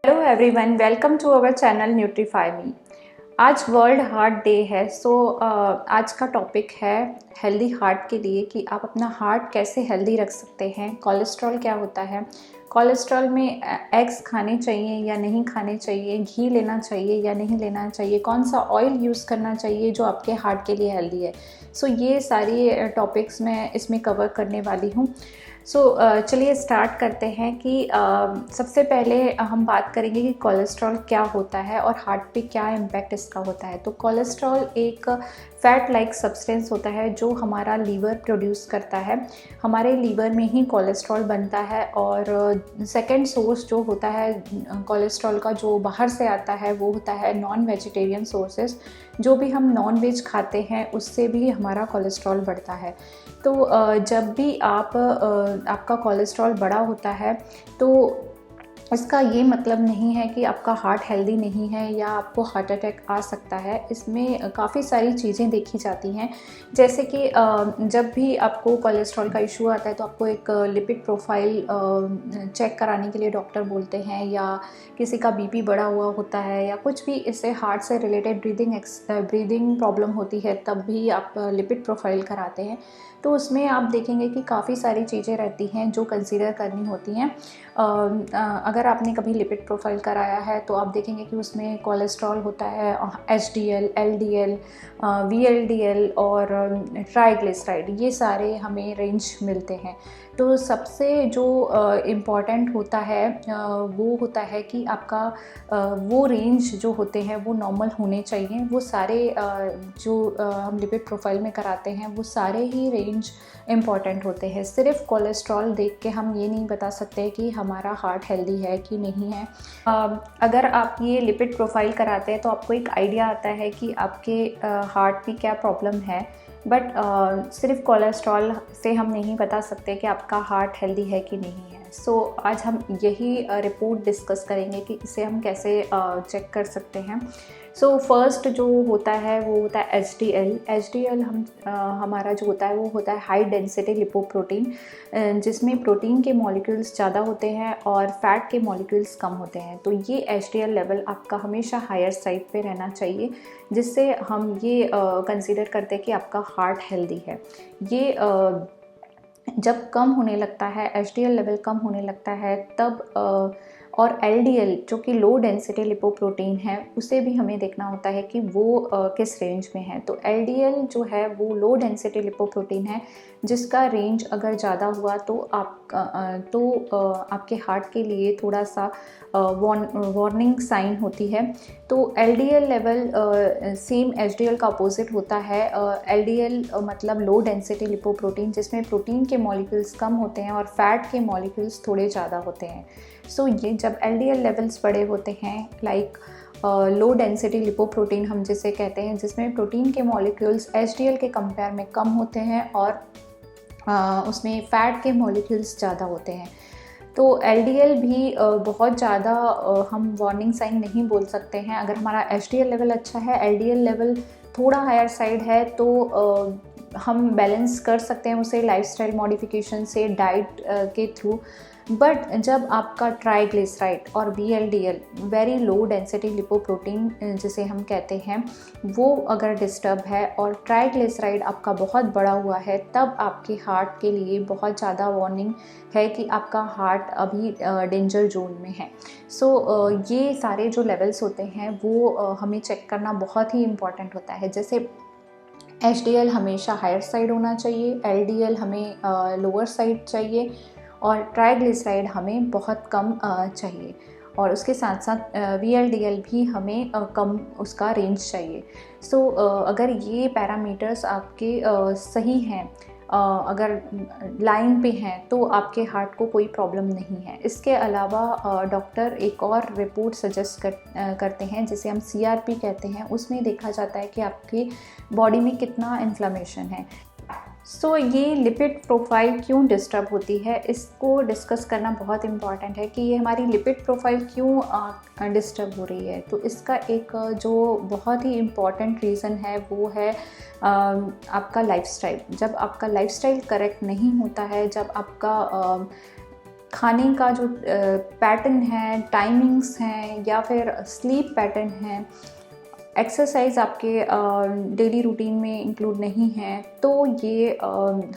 Hello everyone, welcome to our channel Nutrify Me. आज world heart day है। आज का टॉपिक है हेल्दी हार्ट के लिए कि आप अपना हार्ट कैसे हेल्दी रख सकते हैं। कोलेस्ट्रॉल क्या होता है, कोलेस्ट्रॉल में एग्स खाने चाहिए या नहीं खाने चाहिए, घी लेना चाहिए या नहीं लेना चाहिए, कौन सा ऑयल यूज़ करना चाहिए जो आपके हार्ट के लिए हेल्दी है। ये सारी टॉपिक्स मैं इसमें कवर करने वाली हूँ। चलिए स्टार्ट करते हैं कि सबसे पहले हम बात करेंगे कि कोलेस्ट्रॉल क्या होता है और हार्ट पे क्या इम्पैक्ट इसका होता है। तो कोलेस्ट्रॉल एक फैट लाइक सब्सटेंस होता है जो हमारा लीवर प्रोड्यूस करता है। हमारे लीवर में ही कोलेस्ट्रॉल बनता है और सेकंड सोर्स जो होता है कोलेस्ट्रॉल का जो बाहर से आता है वो होता है नॉन वेजिटेरियन सोर्सेस। जो भी हम नॉन वेज खाते हैं उससे भी हमारा कोलेस्ट्रॉल बढ़ता है। जब भी आपका कोलेस्ट्रॉल बड़ा होता है तो इसका ये मतलब नहीं है कि आपका हार्ट हेल्दी नहीं है या आपको हार्ट अटैक आ सकता है। इसमें काफ़ी सारी चीज़ें देखी जाती हैं, जैसे कि जब भी आपको कोलेस्ट्रॉल का इशू आता है तो आपको एक लिपिड प्रोफाइल चेक कराने के लिए डॉक्टर बोलते हैं, या किसी का बीपी बढ़ा हुआ होता है या कुछ भी इससे हार्ट से रिलेटेड ब्रीदिंग प्रॉब्लम होती है तब भी आप लिपिड प्रोफाइल कराते हैं। तो उसमें आप देखेंगे कि काफ़ी सारी चीज़ें रहती हैं जो कंसीडर करनी होती हैं। अगर आपने कभी लिपिड प्रोफाइल कराया है तो आप देखेंगे कि उसमें कोलेस्ट्रॉल होता है, एचडीएल, एलडीएल, वीएलडीएल और ट्राइग्लिसराइड, ये सारे हमें रेंज मिलते हैं। तो सबसे जो इम्पॉर्टेंट होता है वो होता है कि आपका वो रेंज जो होते हैं वो नॉर्मल होने चाहिए। वो सारे जो हम लिपिड प्रोफाइल में कराते हैं वो सारे ही रेंज इम्पॉर्टेंट होते हैं। सिर्फ कोलेस्ट्रॉल देख के हम ये नहीं बता सकते कि हमारा हार्ट हेल्दी है कि नहीं है। अगर आप ये लिपिड प्रोफाइल कराते हैं तो आपको एक आइडिया आता है कि आपके हार्ट में क्या प्रॉब्लम है। बट सिर्फ कोलेस्ट्रॉल से हम नहीं बता सकते कि आपका हार्ट हेल्दी है कि नहीं है। आज हम यही रिपोर्ट डिस्कस करेंगे कि इसे हम कैसे चेक कर सकते हैं। फर्स्ट जो होता है वो होता है एचडीएल। हमारा जो होता है वो होता है हाई डेंसिटी लिपोप्रोटीन, जिसमें प्रोटीन के मॉलिक्यूल्स ज़्यादा होते हैं और फैट के मॉलिक्यूल्स कम होते हैं। तो ये एचडीएल लेवल आपका हमेशा हायर साइड पे रहना चाहिए, जिससे हम ये कंसीडर करते हैं कि आपका हार्ट हेल्दी है। ये जब कम होने लगता है, एचडीएल लेवल कम होने लगता है तब और एलडीएल जो कि लो डेंसिटी लिपोप्रोटीन है उसे भी हमें देखना होता है कि वो किस रेंज में है। तो एलडीएल जो है वो लो डेंसिटी लिपोप्रोटीन है, जिसका रेंज अगर ज़्यादा हुआ तो आपके हार्ट के लिए थोड़ा सा वार्निंग साइन होती है। तो एलडीएल लेवल सेम एचडीएल का अपोजिट होता है। एलडीएल मतलब लो डेंसिटी लिपोप्रोटीन, जिसमें प्रोटीन के मॉलिक्यूल्स कम होते हैं और फैट के मॉलिक्यूल्स थोड़े ज़्यादा होते हैं। ये जब एलडीएल लेवल्स बड़े होते हैं, लाइक लो डेंसिटी लिपोप्रोटीन हम जिसे कहते हैं, जिसमें प्रोटीन के मॉलिक्यूल्स एचडीएल के कंपेयर में कम होते हैं और उसमें फ़ैट के मॉलिक्यूल्स ज़्यादा होते हैं। तो एलडीएल भी बहुत ज़्यादा हम वार्निंग साइन नहीं बोल सकते हैं। अगर हमारा एचडीएल लेवल अच्छा है, एलडीएल लेवल थोड़ा हायर साइड है तो हम बैलेंस कर सकते हैं उसे लाइफस्टाइल मॉडिफिकेशन से, डाइट के थ्रू। बट जब आपका ट्राइग्लिसराइड और VLDL very low density lipoprotein जिसे हम कहते हैं वो अगर डिस्टर्ब है और ट्राइग्लिसराइड आपका बहुत बड़ा हुआ है, तब आपके हार्ट के लिए बहुत ज़्यादा वार्निंग है कि आपका हार्ट अभी डेंजर जोन में है। ये सारे जो लेवल्स होते हैं वो हमें चेक करना बहुत ही इम्पॉर्टेंट होता है। जैसे एचडीएल हमेशा हायर साइड होना चाहिए, एलडीएल हमें लोअर साइड चाहिए और ट्राइग्लिसराइड हमें बहुत कम चाहिए, और उसके साथ साथ वीएलडीएल भी हमें कम उसका रेंज चाहिए। अगर ये पैरामीटर्स आपके सही हैं, अगर लाइन पे हैं, तो आपके हार्ट को कोई प्रॉब्लम नहीं है। इसके अलावा डॉक्टर एक और रिपोर्ट सजेस्ट करते हैं जिसे हम सीआरपी कहते हैं। उसमें देखा जाता है कि आपकी बॉडी में कितना इन्फ्लेमेशन है। ये लिपिड प्रोफाइल क्यों डिस्टर्ब होती है, इसको डिस्कस करना बहुत इम्पॉर्टेंट है कि ये हमारी लिपिड प्रोफाइल क्यों डिस्टर्ब हो रही है। तो इसका एक जो बहुत ही इम्पॉर्टेंट रीज़न है वो है आपका लाइफस्टाइल। जब आपका लाइफस्टाइल करेक्ट नहीं होता है, जब आपका खाने का जो पैटर्न है, टाइमिंग्स हैं, या फिर स्लीप पैटर्न है, एक्सरसाइज आपके डेली रूटीन में इंक्लूड नहीं है, तो ये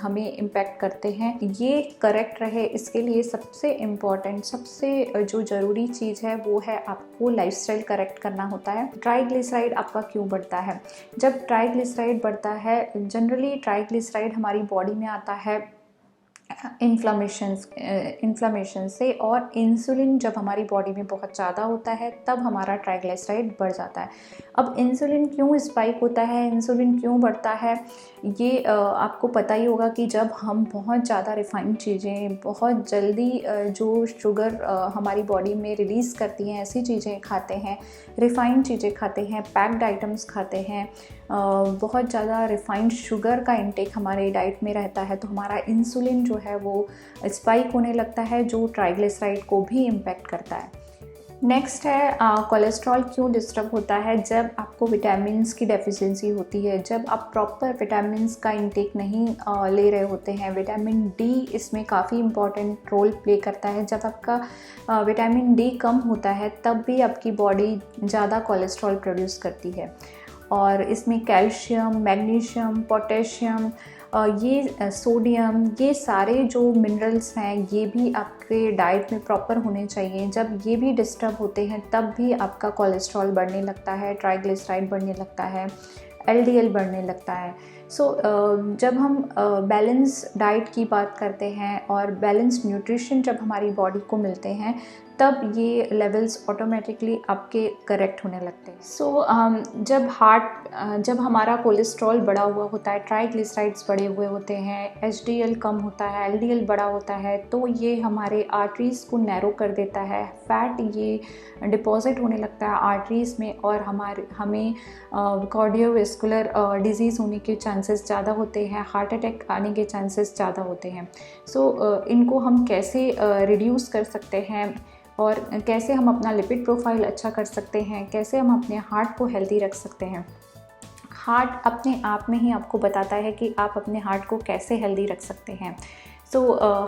हमें इम्पैक्ट करते हैं। ये करेक्ट रहे, इसके लिए सबसे इम्पॉर्टेंट, सबसे जो ज़रूरी चीज़ है वो है आपको लाइफस्टाइल करेक्ट करना होता है। ट्राइग्लिसराइड आपका क्यों बढ़ता है? जब ट्राइग्लिसराइड बढ़ता है, जनरली ट्राइग्लिसराइड हमारी बॉडी में आता है इन्फ्लामेशन से, और इंसुलिन जब हमारी बॉडी में बहुत ज़्यादा होता है तब हमारा ट्राइग्लिसराइड बढ़ जाता है। अब इंसुलिन क्यों स्पाइक होता है, इंसुलिन क्यों बढ़ता है, ये आपको पता ही होगा कि जब हम बहुत ज़्यादा रिफाइंड चीज़ें, बहुत जल्दी जो शुगर हमारी बॉडी में रिलीज़ करती हैं, ऐसी चीज़ें खाते हैं, रिफाइंड चीज़ें खाते हैं, पैक्ड आइटम्स खाते हैं, बहुत ज़्यादा रिफाइंड शुगर का इंटेक हमारे डाइट में रहता है, तो हमारा इंसुलिन जो है वो स्पाइक होने लगता है, जो ट्राइग्लिसराइड को भी इम्पैक्ट करता है। नेक्स्ट है कोलेस्ट्रॉल क्यों डिस्टर्ब होता है? जब आपको विटामिन्स की डेफिशिएंसी होती है, जब आप प्रॉपर विटामिन्स का इंटेक नहीं ले रहे होते हैं। विटामिन डी इसमें काफ़ी इम्पॉर्टेंट रोल प्ले करता है। जब आपका विटामिन डी कम होता है तब भी आपकी बॉडी ज़्यादा कोलेस्ट्रॉल प्रोड्यूस करती है, और इसमें कैल्शियम, मैग्नीशियम, पोटेशियम, ये सोडियम, ये सारे जो मिनरल्स हैं ये भी आपके डाइट में प्रॉपर होने चाहिए। जब ये भी डिस्टर्ब होते हैं तब भी आपका कोलेस्ट्रॉल बढ़ने लगता है, ट्राइग्लिसराइड बढ़ने लगता है, एलडीएल बढ़ने लगता है। जब हम बैलेंस डाइट की बात करते हैं और बैलेंस न्यूट्रिशन जब हमारी बॉडी को मिलते हैं तब ये लेवल्स ऑटोमेटिकली आपके करेक्ट होने लगते हैं। जब हमारा कोलेस्ट्रॉल बढ़ा हुआ होता है, ट्राइग्लिसराइड्स बढ़े हुए होते हैं, एचडीएल कम होता है, एलडीएल बढ़ा होता है, तो ये हमारे आर्टरीज़ को नैरो कर देता है। फैट ये डिपॉजिट होने लगता है आर्टरीज़ में, और हमें कार्डियोवैस्कुलर डिजीज़ होने के चांसेस ज़्यादा होते हैं, हार्ट अटैक आने के चांसेस ज़्यादा होते हैं। इनको हम कैसे रिड्यूस कर सकते हैं, और कैसे हम अपना लिपिड प्रोफाइल अच्छा कर सकते हैं, कैसे हम अपने हार्ट को हेल्दी रख सकते हैं। हार्ट अपने आप में ही आपको बताता है कि आप अपने हार्ट को कैसे हेल्दी रख सकते हैं।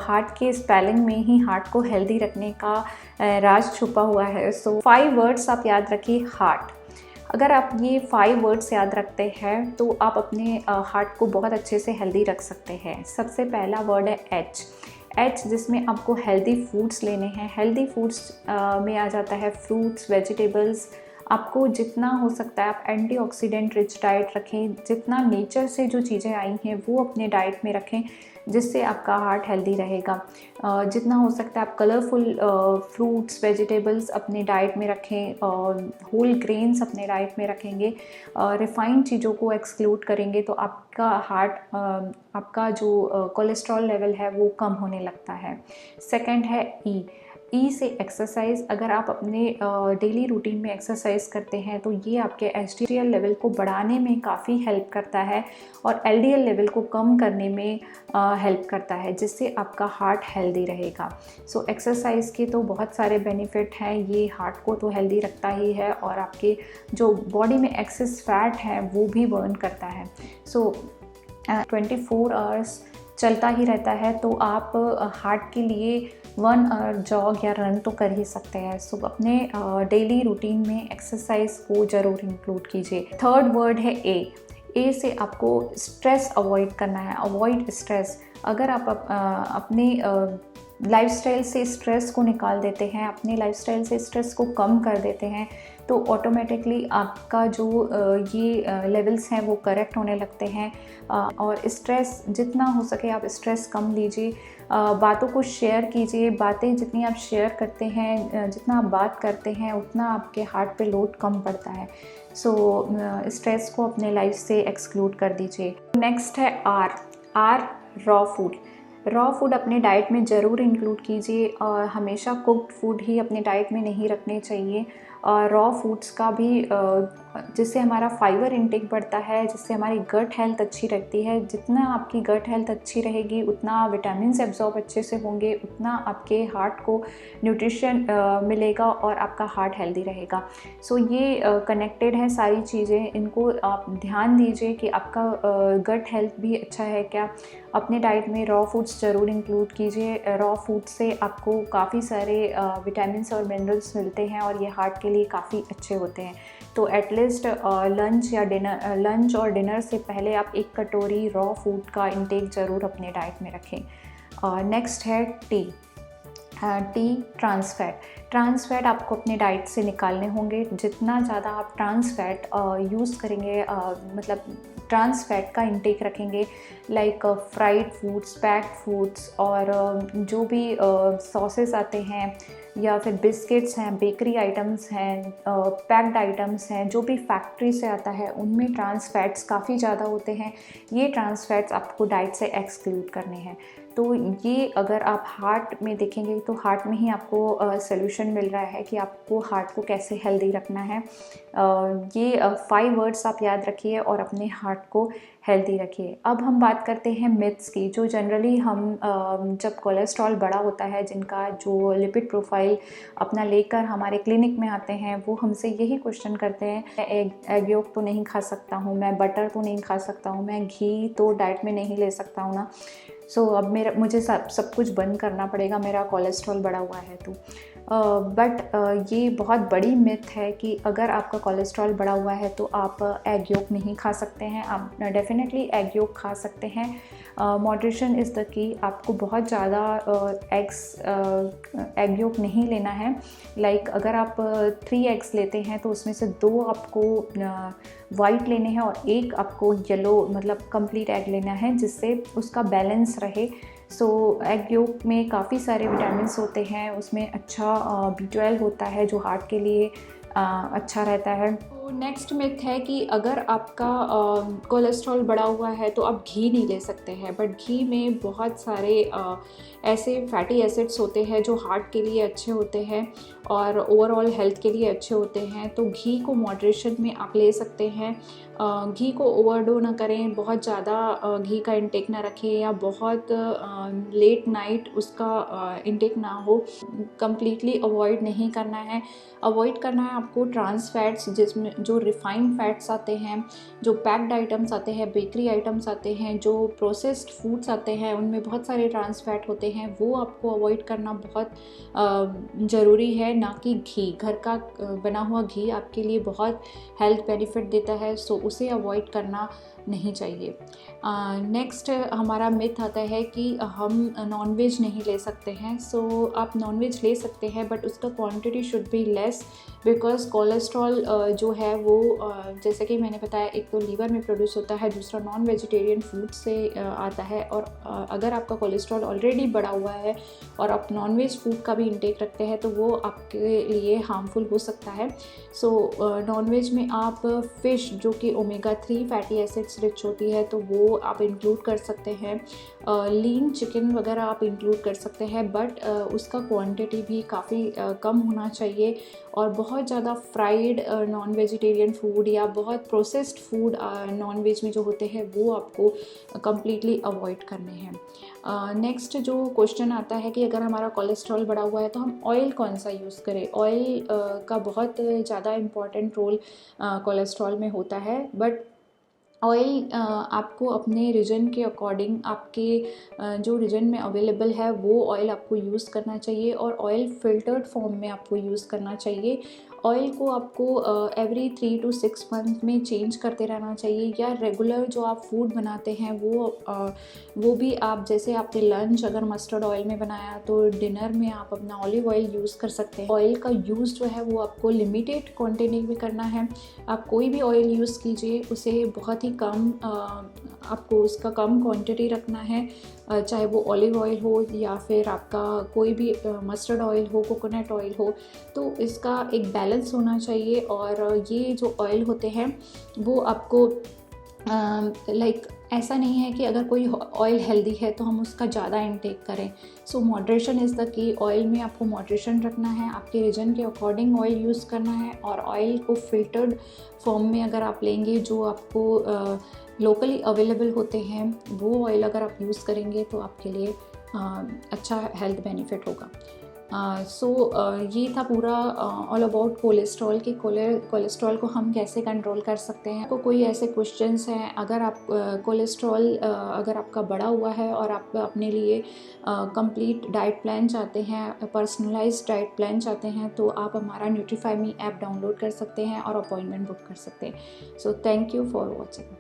हार्ट के स्पेलिंग में ही हार्ट को हेल्दी रखने का राज छुपा हुआ है। 5 वर्ड्स आप याद रखिए। हार्ट, अगर आप ये 5 वर्ड्स याद रखते हैं तो आप अपने हार्ट को बहुत अच्छे से हेल्दी रख सकते हैं। सबसे पहला वर्ड है एच, जिसमें आपको हेल्दी फूड्स लेने हैं। हेल्दी फूड्स में आ जाता है फ्रूट्स, वेजिटेबल्स। आपको जितना हो सकता है आप एंटीऑक्सीडेंट रिच डाइट रखें, जितना नेचर से जो चीज़ें आई हैं वो अपने डाइट में रखें, जिससे आपका हार्ट हेल्दी रहेगा। जितना हो सकता है आप कलरफुल फ्रूट्स, वेजिटेबल्स अपने डाइट में रखें, होल ग्रेन्स अपने डाइट में रखेंगे, रिफाइंड चीज़ों को एक्सक्लूड करेंगे, तो आपका जो कोलेस्ट्रॉल लेवल है वो कम होने लगता है। सेकंड है ई से एक्सरसाइज। अगर आप अपने डेली रूटीन में एक्सरसाइज करते हैं तो ये आपके एचडीएल लेवल को बढ़ाने में काफ़ी हेल्प करता है और एलडीएल लेवल को कम करने में हेल्प करता है, जिससे आपका हार्ट हेल्दी रहेगा। एक्सरसाइज के तो बहुत सारे बेनिफिट हैं। ये हार्ट को तो हेल्दी रखता ही है और आपके जो बॉडी में एक्सेस फैट है वो भी बर्न करता है। 24 आवर्स चलता ही रहता है, तो आप हार्ट के लिए 1 आवर जॉग या रन तो कर ही सकते हैं। अपने डेली रूटीन में एक्सरसाइज को ज़रूर इंक्लूड कीजिए। थर्ड वर्ड है ए से आपको स्ट्रेस अवॉइड करना है। Avoid stress. अगर आप अपने लाइफस्टाइल से स्ट्रेस को निकाल देते हैं, अपने लाइफस्टाइल से स्ट्रेस को कम कर देते हैं, तो ऑटोमेटिकली आपका जो ये लेवल्स हैं वो करेक्ट होने लगते हैं। और स्ट्रेस जितना हो सके आप स्ट्रेस कम लीजिए। बातों को शेयर कीजिए। बातें जितनी आप शेयर करते हैं, जितना आप बात करते हैं, उतना आपके हार्ट पे लोड कम पड़ता है। स्ट्रेस को अपने लाइफ से एक्सक्लूड कर दीजिए। नेक्स्ट है R raw food. Raw food अपने डाइट में ज़रूर इंक्लूड कीजिए और हमेशा कुक्ड फूड ही अपने डाइट में नहीं रखने चाहिए। रॉ फूड्स का भी जिससे हमारा फाइबर इंटेक बढ़ता है, जिससे हमारी गट हेल्थ अच्छी रहती है। जितना आपकी गट हेल्थ अच्छी रहेगी उतना विटामिन एब्जॉर्ब अच्छे से होंगे, उतना आपके हार्ट को न्यूट्रिशन मिलेगा और आपका हार्ट हेल्दी रहेगा। ये कनेक्टेड है सारी चीज़ें। इनको आप ध्यान दीजिए कि आपका गट हेल्थ भी अच्छा है क्या, अपने डाइट में रॉ फूड्स ज़रूर इंक्लूड कीजिए। रॉ फूड से आपको काफ़ी सारे विटामिन्स और मिनरल्स मिलते हैं और ये हार्ट के लिए काफ़ी अच्छे होते हैं। तो एटलीस्ट लंच और डिनर से पहले आप 1 कटोरी रॉ फूड का इंटेक ज़रूर अपने डाइट में रखें। नेक्स्ट है टी। ट्रांस फैट आपको अपने डाइट से निकालने होंगे। जितना ज़्यादा आप ट्रांस फैट यूज़ करेंगे, मतलब ट्रांस फैट का इंटेक रखेंगे, like fried foods, packed foods और जो भी सॉसेस आते हैं या फिर बिस्किट्स हैं, बेकरी आइटम्स हैं, पैक्ड आइटम्स हैं, जो भी फैक्ट्री से आता है उनमें ट्रांस फैट्स काफ़ी ज़्यादा होते हैं। ये ट्रांस फैट्स आपको डाइट से एक्सक्लूड करने हैं। तो ये अगर आप हार्ट में देखेंगे तो हार्ट में ही आपको सॉल्यूशन मिल रहा है कि आपको हार्ट को कैसे हेल्दी रखना है। ये 5 वर्ड्स आप याद रखिए और अपने हार्ट को हेल्दी रखिए। अब हम बात करते हैं मिथ्स की, जो जनरली हम जब कोलेस्ट्रॉल बढ़ा होता है, जिनका जो लिपिड प्रोफाइल अपना लेकर हमारे क्लिनिक में आते हैं, वो हमसे यही क्वेश्चन करते हैं, मैं एग योक तो नहीं खा सकता हूँ, मैं बटर तो नहीं खा सकता हूँ, मैं घी तो डाइट में नहीं ले सकता हूँ ना, सो अब मुझे सब कुछ बंद करना पड़ेगा, मेरा कोलेस्ट्रॉल बढ़ा हुआ है तो। बट ये बहुत बड़ी मिथ है कि अगर आपका कोलेस्ट्रॉल बढ़ा हुआ है तो आप एग योक नहीं खा सकते हैं। आप डेफिनेटली एग योक खा सकते हैं। मॉडरेशन इज़ द की। आपको बहुत ज़्यादा एग योक नहीं लेना है। लाइक अगर आप 3 एग्स लेते हैं तो उसमें से 2 आपको वाइट लेने हैं और एक आपको येलो, मतलब कंप्लीट एग लेना है, जिससे उसका बैलेंस रहे। सो एग योक में काफ़ी सारे विटामिन्स होते हैं, उसमें अच्छा B12 होता है जो हार्ट के लिए अच्छा रहता है। तो नेक्स्ट मिथ है कि अगर आपका कोलेस्ट्रॉल बढ़ा हुआ है तो आप घी नहीं ले सकते हैं। बट घी में बहुत सारे ऐसे फैटी एसिड्स होते हैं जो हार्ट के लिए अच्छे होते हैं और ओवरऑल हेल्थ के लिए अच्छे होते हैं। तो घी को मॉडरेशन में आप ले सकते हैं। घी को ओवरडो ना करें, बहुत ज़्यादा घी का इंटेक ना रखें या बहुत लेट नाइट उसका इंटेक ना हो। कम्प्लीटली अवॉइड नहीं करना है। अवॉइड करना है आपको ट्रांस फैट्स, जिसमें जो रिफाइंड फैट्स आते हैं, जो पैक्ड आइटम्स आते हैं, बेकरी आइटम्स आते हैं, जो प्रोसेस्ड फूड्स आते हैं, उनमें बहुत सारे ट्रांस फैट होते हैं, वो आपको अवॉइड करना बहुत ज़रूरी है। ना कि घी, घर का बना हुआ घी आपके लिए बहुत हेल्थ बेनिफिट देता है, सो उसे अवॉइड करना नहीं चाहिए। नेक्स्ट हमारा मिथ आता है कि हम नॉनवेज नहीं ले सकते हैं। सो आप नॉनवेज ले सकते हैं बट उसका quantity should be less, because cholesterol जो है वो जैसे कि मैंने बताया, एक तो लीवर में प्रोड्यूस होता है, दूसरा नॉन वेजिटेरियन फूड से आता है। और अगर आपका कोलेस्ट्रॉल ऑलरेडी बढ़ा हुआ है और आप नॉनवेज फूड का भी इंटेक रखते हैं तो वो आपके लिए हार्मफुल हो सकता है। सो नॉनवेज में आप फ़िश, जो कि ओमेगा 3 फैटी एसिड्स रिच होती है, तो वो आप इंक्लूड कर सकते हैं। लीन चिकन वगैरह आप इंक्लूड कर सकते हैं, बट उसका क्वांटिटी भी काफ़ी कम होना चाहिए। और बहुत ज़्यादा फ्राइड नॉन वेजिटेरियन फूड या बहुत प्रोसेस्ड फूड नॉन वेज में जो होते हैं वो आपको कम्प्लीटली अवॉइड करने हैं। नेक्स्ट जो क्वेश्चन आता है कि अगर हमारा कोलेस्ट्रॉल बढ़ा हुआ है तो हम ऑयल कौन सा यूज़ करें। ऑयल का बहुत ज़्यादा इम्पॉर्टेंट रोल कोलेस्ट्रॉल में होता है। बट ऑयल आपको अपने रीजन के अकॉर्डिंग, आपके जो रीजन में अवेलेबल है वो ऑयल आपको यूज़ करना चाहिए और ऑयल फिल्टर्ड फॉर्म में आपको यूज़ करना चाहिए। ऑयल को आपको एवरी 3 to 6 मंथ में चेंज करते रहना चाहिए, या रेगुलर जो आप फूड बनाते हैं वो भी आप, जैसे आपने लंच अगर मस्टर्ड ऑयल में बनाया तो डिनर में आप अपना ऑलिव ऑयल यूज़ कर सकते हैं। ऑयल का यूज़ जो है वो आपको लिमिटेड क्वांटिटी में करना है। आप कोई भी ऑयल यूज़ कीजिए, उसे बहुत ही कम आपको उसका कम क्वांटिटी रखना है, चाहे वो ऑलिव ऑयल हो या फिर आपका कोई भी मस्टर्ड ऑयल हो, कोकोनट ऑयल हो। तो इसका एक बैलेंस होना चाहिए। और ये जो ऑयल होते हैं वो आपको लाइक ऐसा नहीं है कि अगर कोई ऑयल हेल्दी है तो हम उसका ज़्यादा इंटेक करें। So moderation is the key. Oil में आपको मॉडरेशन रखना है, आपके रीजन के अकॉर्डिंग ऑयल यूज़ करना है। और ऑयल को फिल्टर्ड फॉर्म में अगर आप लेंगे, जो आपको लोकली अवेलेबल होते हैं, वो ऑयल अगर आप यूज़ करेंगे तो आपके लिए अच्छा हेल्थ बेनिफिट होगा। ये था पूरा ऑल अबाउट कोलेस्ट्रॉल कि कोलेस्ट्रॉल को हम कैसे कंट्रोल कर सकते हैं। कोई ऐसे क्वेश्चंस हैं, अगर आप कोलेस्ट्रॉल अगर आपका बढ़ा हुआ है और आप अपने लिए कंप्लीट डाइट प्लान चाहते हैं, पर्सनलाइज्ड डाइट प्लान चाहते हैं, तो आप हमारा न्यूट्रीफाई मी ऐप डाउनलोड कर सकते हैं और अपॉइंटमेंट बुक कर सकते हैं। So thank you for watching.